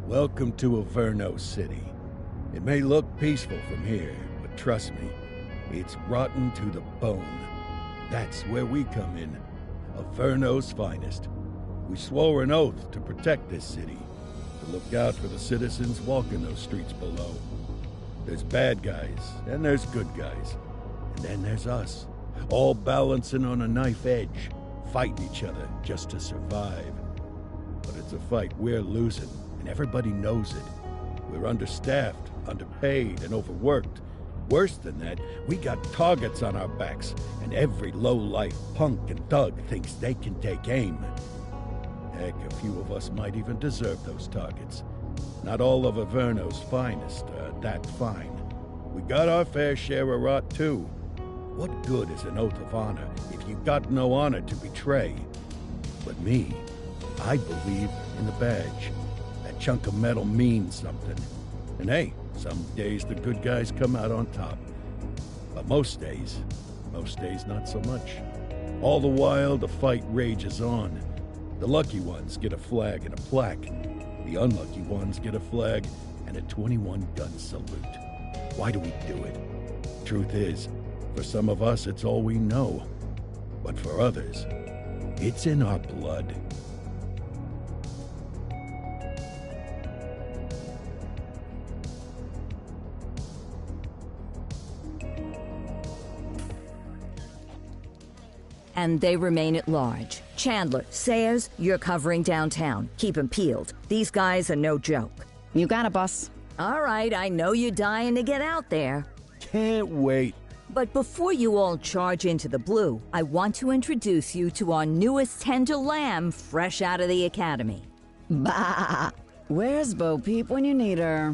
Welcome to Averno City. It may look peaceful from here, but trust me, it's rotten to the bone. That's where we come in. Averno's finest. We swore an oath to protect this city, to look out for the citizens walking those streets below. There's bad guys, and there's good guys. And then there's us, all balancing on a knife edge, fighting each other just to survive. But it's a fight we're losing, and everybody knows it. We're understaffed, underpaid, and overworked. Worse than that, we got targets on our backs, and every low-life punk and thug thinks they can take aim. Heck, a few of us might even deserve those targets. Not all of Averno's finest are that fine. We got our fair share of rot, too. What good is an oath of honor if you got no honor to betray? But me, I believe in the badge. That chunk of metal means something. And hey, some days the good guys come out on top. But most days not so much. All the while, the fight rages on. The lucky ones get a flag and a plaque. The unlucky ones get a flag and a 21-gun salute. Why do we do it? Truth is, for some of us, it's all we know. But for others, it's in our blood. And they remain at large. Chandler, Sayers, you're covering downtown. Keep 'em peeled. These guys are no joke. You got it, boss. All right, I know you're dying to get out there. Can't wait. But before you all charge into the blue, I want to introduce you to our newest tender lamb fresh out of the academy. Bah! Where's Bo Peep when you need her?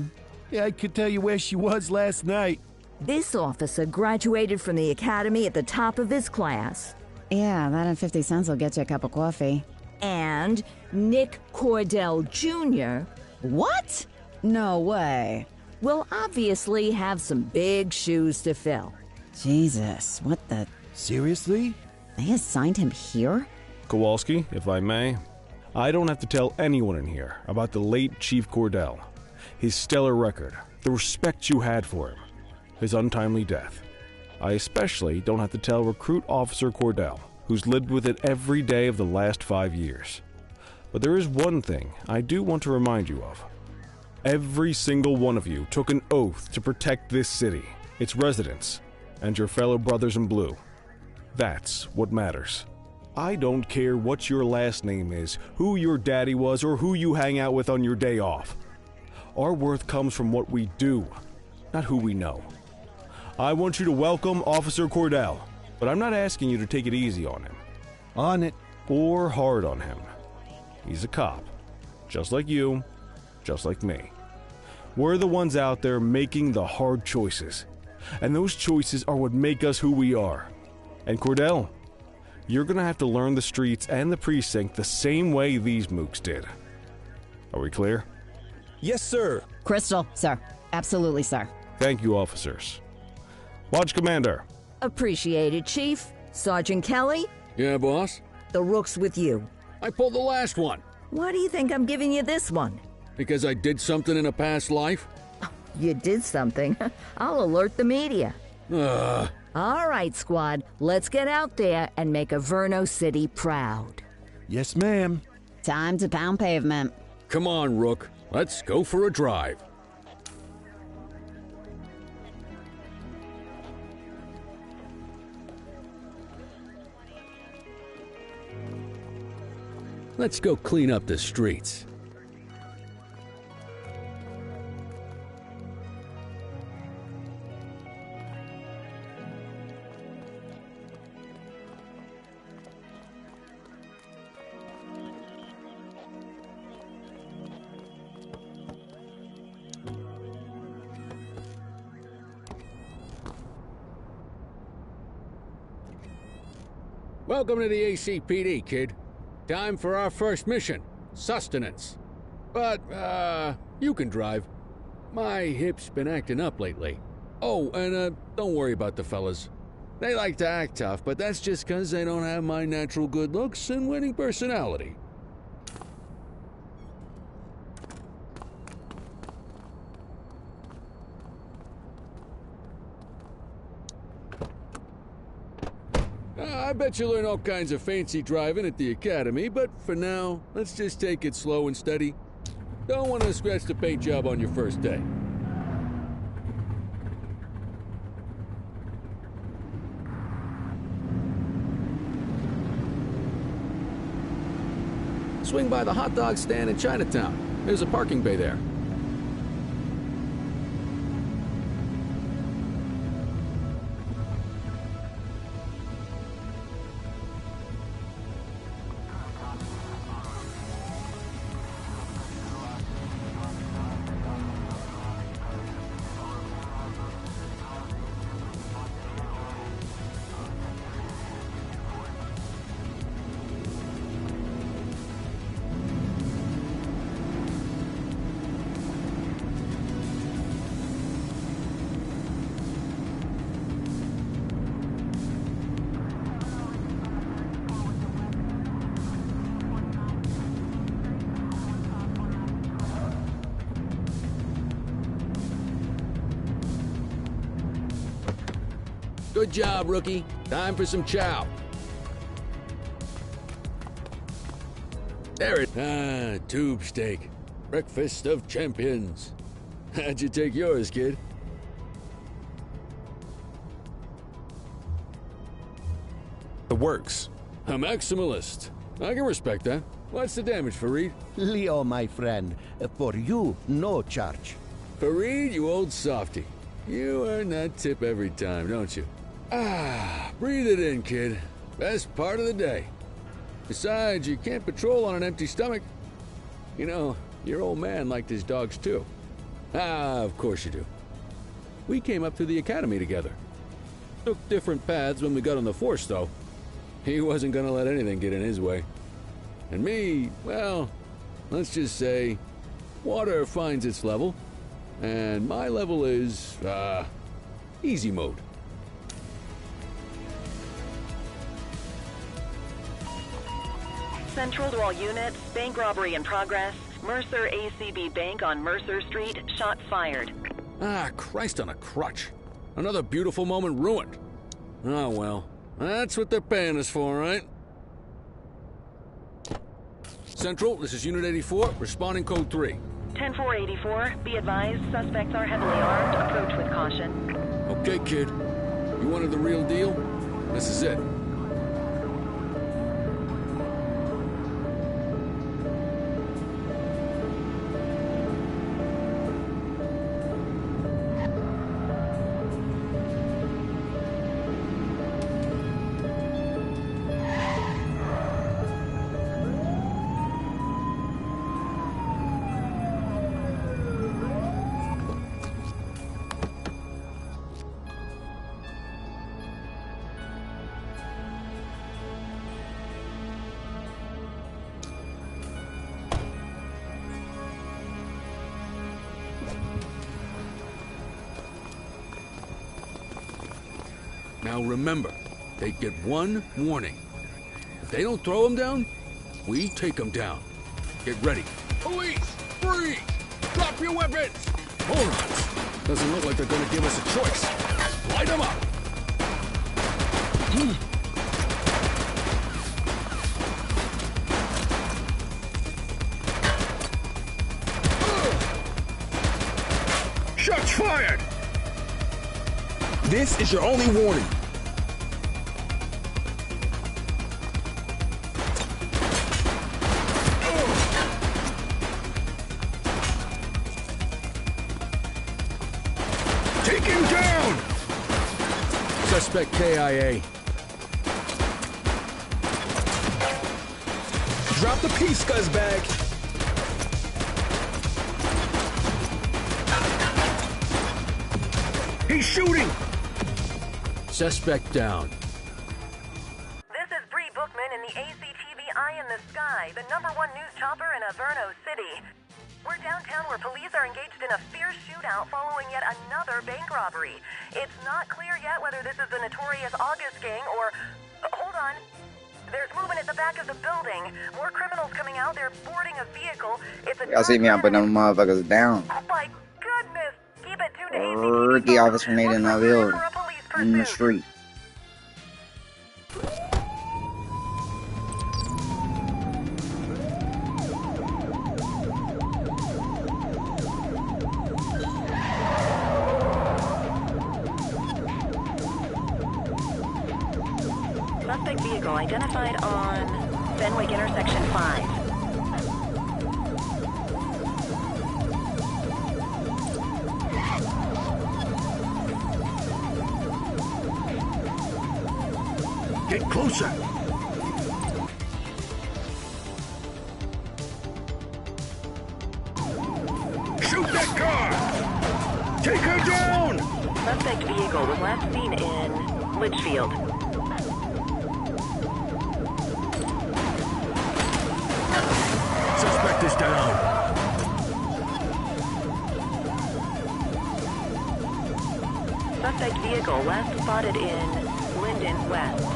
Yeah, I could tell you where she was last night. This officer graduated from the academy at the top of his class. Yeah, that and 50 cents will get you a cup of coffee. And Nick Cordell Jr. What? No way. will obviously have some big shoes to fill. Jesus, what the... Seriously? They assigned him here? Kowalski, if I may, I don't have to tell anyone in here about the late Chief Cordell, his stellar record, the respect you had for him, his untimely death. I especially don't have to tell Recruit Officer Cordell, who's lived with it every day of the last 5 years. But there is one thing I do want to remind you of. Every single one of you took an oath to protect this city, its residents, and your fellow brothers in blue. That's what matters. I don't care what your last name is, who your daddy was, or who you hang out with on your day off. Our worth comes from what we do, not who we know. I want you to welcome Officer Cordell, but I'm not asking you to take it easy on him. On it. Or hard on him. He's a cop, just like you, just like me. We're the ones out there making the hard choices, and those choices are what make us who we are. And Cordell, you're gonna have to learn the streets and the precinct the same way these mooks did. Are we clear? Yes, sir. Crystal, sir. Absolutely, sir. Thank you, officers. Watch Commander. Appreciated, Chief. Sergeant Kelly, Yeah, boss? the rook's with you. I pulled the last one. Why do you think I'm giving you this one? Because I did something in a past life? You did something. I'll alert the media. Ugh. All right, squad. Let's get out there and make Averno City proud. Yes, ma'am. Time to pound pavement. Come on, Rook. Let's go for a drive. Let's go clean up the streets. Welcome to the ACPD, kid. Time for our first mission, sustenance. But, you can drive. My hip's been acting up lately. Oh, and, don't worry about the fellas. They like to act tough, but that's just 'cause they don't have my natural good looks and winning personality. I bet you learn all kinds of fancy driving at the academy, but for now, let's just take it slow and steady. Don't want to scratch the paint job on your first day. Swing by the hot dog stand in Chinatown. There's a parking bay there. Good job, rookie. Time for some chow. There it. Tube steak. Breakfast of champions. How'd you take yours, kid? The works. A maximalist. I can respect that. What's the damage, Fareed? Leo, my friend, for you, no charge. Fareed, you old softy. You earn that tip every time, don't you? Breathe it in, kid. Best part of the day. Besides, you can't patrol on an empty stomach. You know, your old man liked his dogs too. Of course you do. We came up through the academy together. Took different paths when we got on the force, though. He wasn't gonna let anything get in his way. And me, well, let's just say, water finds its level, and my level is, easy mode. Central to all units, bank robbery in progress. Mercer ACB Bank on Mercer Street, shots fired. Christ on a crutch. Another beautiful moment ruined. Oh well, that's what they're paying us for, right? Central, this is Unit 84, responding code 3. 10-484, be advised, suspects are heavily armed, approach with caution. Okay, kid. You wanted the real deal? This is it. Now remember, they get one warning. If they don't throw them down, we take them down. Get ready. Police! Freeze! Drop your weapons! Morons! Doesn't look like they're gonna give us a choice. Light them up! Shots fired! This is your only warning. Take him down! Suspect KIA. Drop the piece, scuzzbag. He's shooting! Suspect down. This is Bree Bookman in the ACTV Eye in the Sky, the #1 news chopper in Averno City. We're downtown where police are engaged in a fierce shootout following yet another bank robbery. It's not clear yet whether this is the notorious August gang or... hold on. There's movement at the back of the building. More criminals coming out. They're boarding a vehicle. It's a... Y'all see me, I'm putting them motherfuckers down. Oh my goodness! Keep it tuned to ACTV. Rookie officer made in the building, in the street. vehicle identified on Fenwick intersection 5. Get closer! Shoot that car! Take her down! Suspect vehicle was last seen in Litchfield. Suspect is down. Suspect vehicle last spotted in Linden West.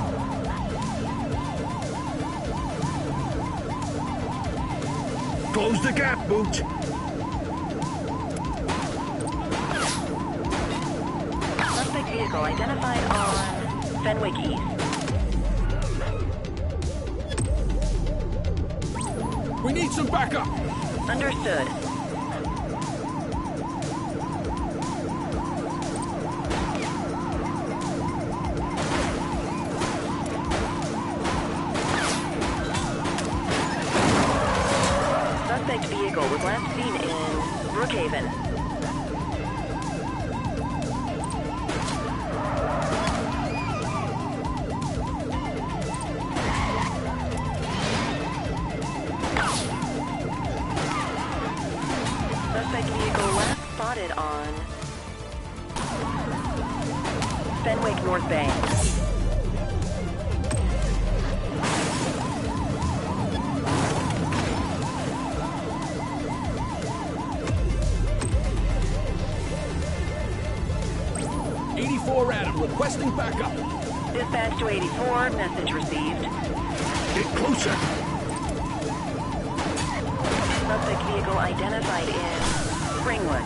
Close the gap, Boot! Suspect vehicle identified on Fenwick East. We need some backup! Understood. Suspect vehicle was last seen in Brookhaven. Suspect vehicle last spotted on Fenwick North Bay. Adam requesting backup. Dispatch to 84, message received. Get closer! Suspect vehicle identified in Springwood.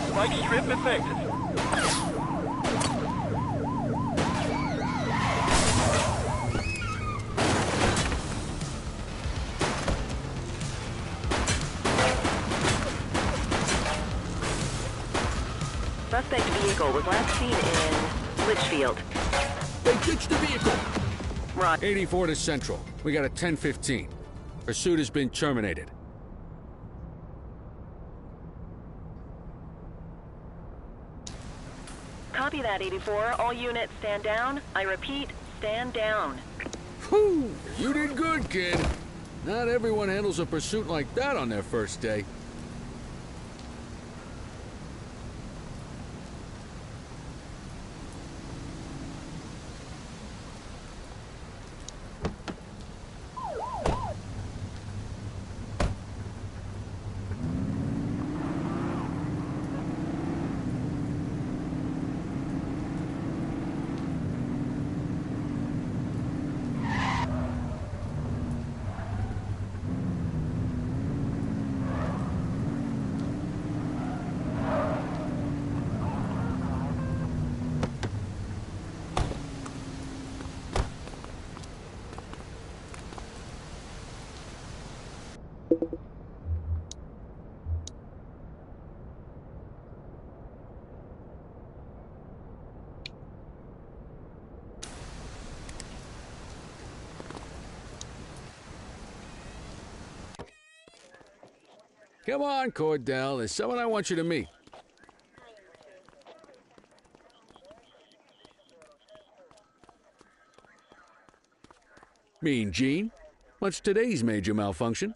Spike strip effective. Suspect vehicle was last seen in Litchfield. They ditched the vehicle. Rod. 84 to Central. We got a 10:15. Pursuit has been terminated. Copy that, 84. All units stand down. I repeat, stand down. Whew! You did good, kid. Not everyone handles a pursuit like that on their first day. Come on, Cordell. There's someone I want you to meet. Mean Gene? What's today's major malfunction?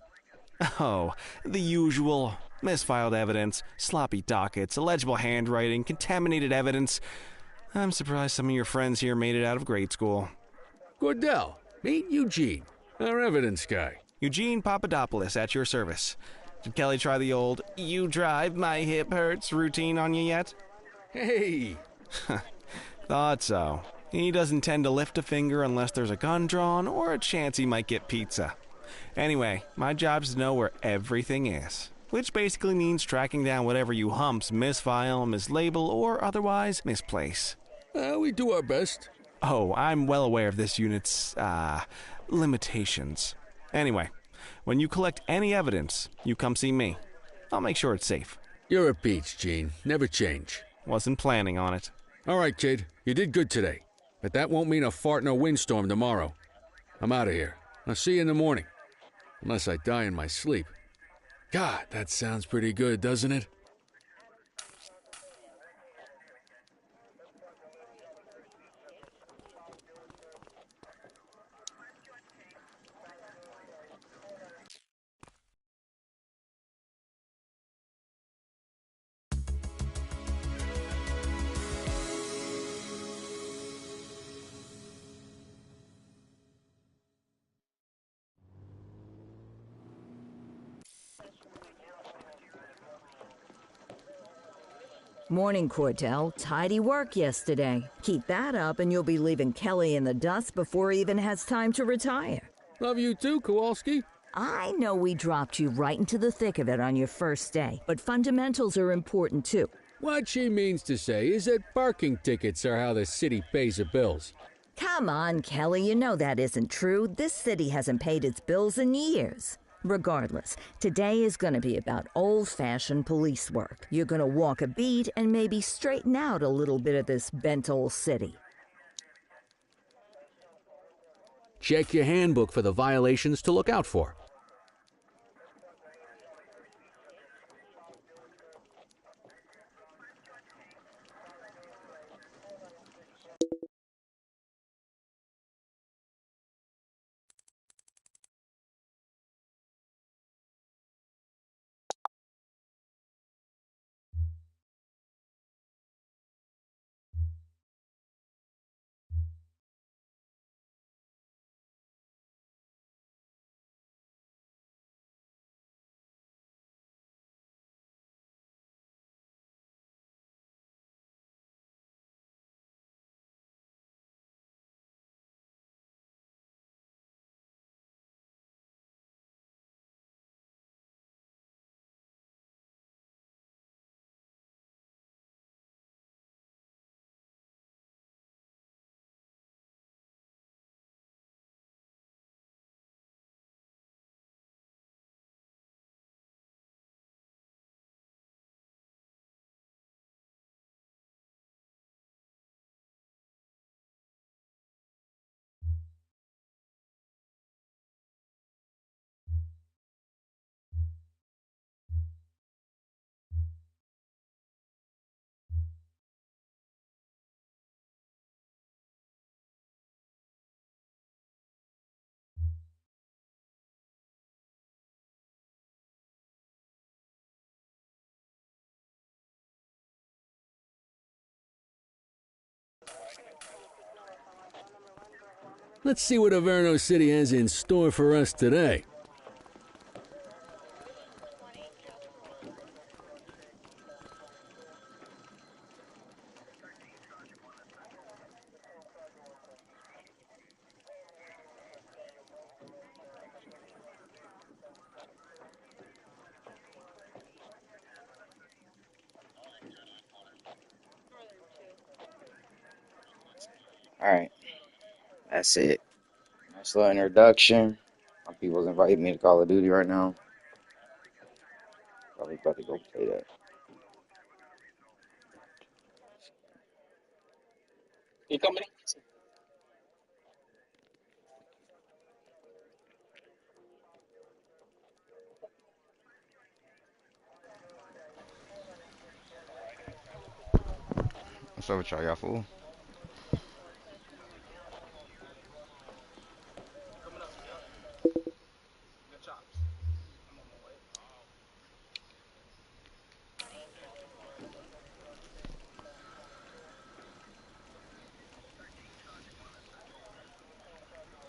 Oh, the usual. Misfiled evidence, sloppy dockets, illegible handwriting, contaminated evidence. I'm surprised some of your friends here made it out of grade school. Cordell, meet Eugene, our evidence guy. Eugene Papadopoulos at your service. Did Kelly try the old, "you drive, my hip hurts" routine on you yet? Hey! Thought so. He doesn't tend to lift a finger unless there's a gun drawn or a chance he might get pizza. Anyway, my job's to know where everything is, which basically means tracking down whatever you humps misfile, mislabel, or otherwise misplace. We do our best. Oh, I'm well aware of this unit's, limitations. Anyway, when you collect any evidence, you come see me. I'll make sure it's safe. You're a peach, Gene. Never change. Wasn't planning on it. All right, kid. You did good today. but that won't mean a fart in a windstorm tomorrow. I'm out of here. I'll see you in the morning. Unless I die in my sleep. God, that sounds pretty good, doesn't it? Morning, Cordell. Tidy work yesterday. Keep that up and you'll be leaving Kelly in the dust before he even has time to retire. Love you too, Kowalski. I know we dropped you right into the thick of it on your first day, but fundamentals are important too. What she means to say is that parking tickets are how the city pays the bills. Come on, Kelly, you know that isn't true. This city hasn't paid its bills in years. Regardless, today is going to be about old-fashioned police work. You're going to walk a beat and maybe straighten out a little bit of this bent old city. Check your handbook for the violations to look out for. Let's see what Averno City has in store for us today. Alright, that's it. Nice little introduction. My people's inviting me to Call of Duty right now. Probably about to go play that. What's up with y'all? Y'all fool?